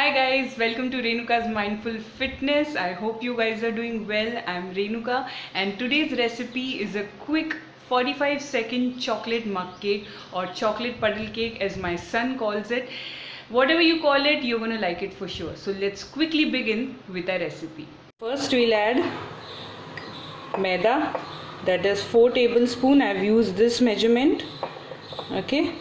Hi guys, welcome to Renuka's Mindful Fitness. I hope you guys are doing well. I'm Renuka and today's recipe is a quick 45-second chocolate mug cake or chocolate puddle cake as my son calls it. Whatever you call it, you're gonna like it for sure. So let's quickly begin with our recipe. First we'll add maida, that is 4 tablespoons. I've used this measurement. Okay.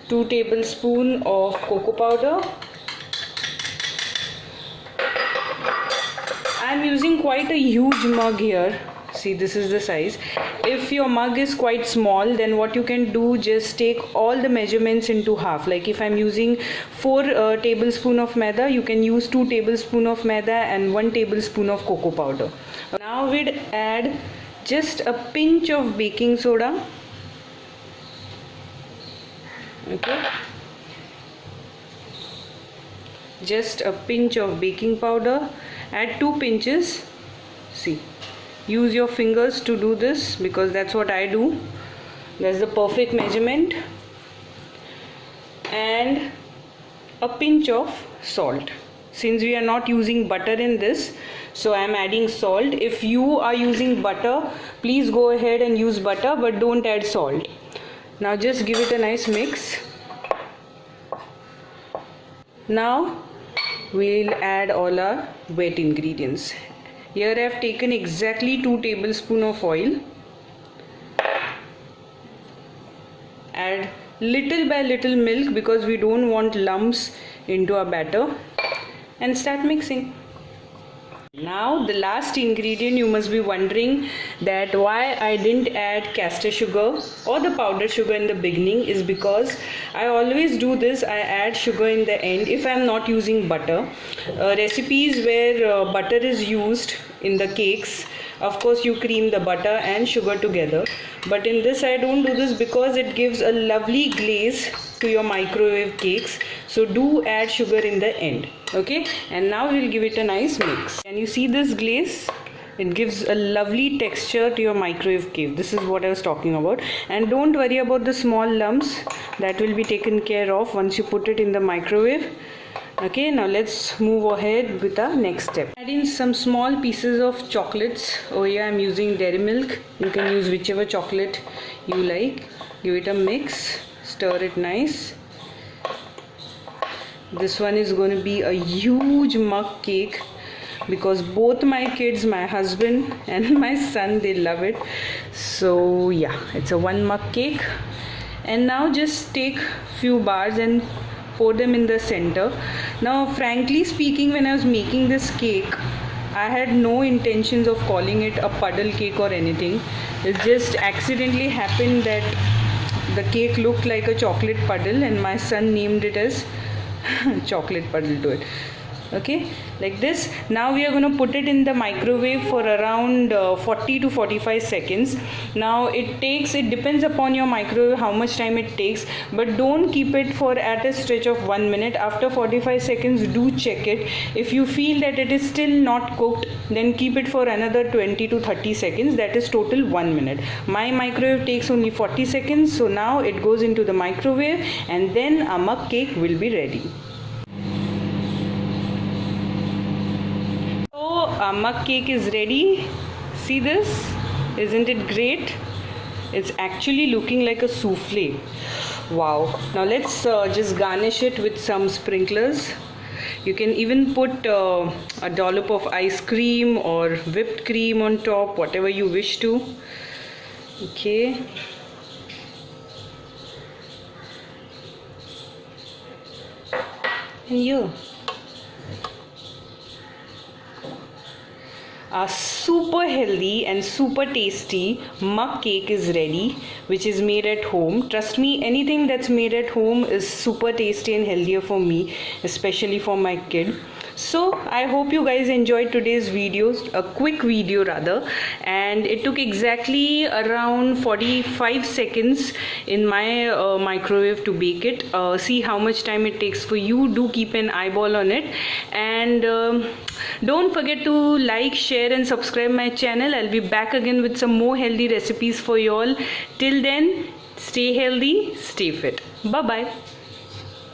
2 tablespoons of cocoa powder. I'm using quite a huge mug here. See, this is the size. If your mug is quite small, then what you can do, just take all the measurements into half. Like if I'm using 4 tablespoons of maida, you can use 2 tablespoons of maida and 1 tablespoon of cocoa powder. Now we'd add just a pinch of baking soda. Okay, just a pinch of baking powder. Add 2 pinches. See, use your fingers to do this because that's what I do. That's the perfect measurement. And a pinch of salt. Since we are not using butter in this, so I am adding salt. If you are using butter, please go ahead and use butter, but don't add salt. Now just give it a nice mix. Now we'll add all our wet ingredients. Here I have taken exactly 2 tablespoons of oil. Add little by little milk because we don't want lumps into our batter, and start mixing. Now the last ingredient, you must be wondering that why I didn't add castor sugar or the powdered sugar in the beginning, is because I always do this. I add sugar in the end if I'm not using butter. Recipes where butter is used in the cakes, of course you cream the butter and sugar together, but in this I don't do this because it gives a lovely glaze to your microwave cakes. So do add sugar in the end. Okay, and now we'll give it a nice mix. Can you see this glaze? It gives a lovely texture to your microwave cake. This is what I was talking about. And don't worry about the small lumps, that will be taken care of once you put it in the microwave. Okay, now let's move ahead with our next step. Add in some small pieces of chocolates. Oh yeah, I'm using dairy milk. You can use whichever chocolate you like. Give it a mix, stir it nice. This one is going to be a huge mug cake because both my kids, my husband and my son, they love it. So yeah, it's a 1 mug cake. And now just take few bars and pour them in the center. Now frankly speaking, when I was making this cake, I had no intentions of calling it a puddle cake or anything. It just accidentally happened that the cake looked like a chocolate puddle and my son named it as chocolate puddle to it. Okay, like this. Now we are going to put it in the microwave for around 40 to 45 seconds. Now it depends upon your microwave how much time it takes, but don't keep it for at a stretch of 1 minute. After 45 seconds, do check it. If you feel that it is still not cooked, then keep it for another 20 to 30 seconds. That is total 1 minute. My microwave takes only 40 seconds, so now it goes into the microwave and then a mug cake will be ready. Our mug cake is ready. See this? Isn't it great? It's actually looking like a souffle. Wow. Now let's just garnish it with some sprinklers. You can even put a dollop of ice cream or whipped cream on top, whatever you wish to. Okay. And here, a super healthy and super tasty mug cake is ready, which is made at home. Trust me, anything that's made at home is super tasty and healthier for me, especially for my kid. So I hope you guys enjoyed today's video, a quick video rather, and it took exactly around 45 seconds in my microwave to bake it. See how much time it takes for you. Do keep an eyeball on it, and don't forget to like, share and subscribe my channel. I'll be back again with some more healthy recipes for you all. Till then, stay healthy, stay fit. Bye bye.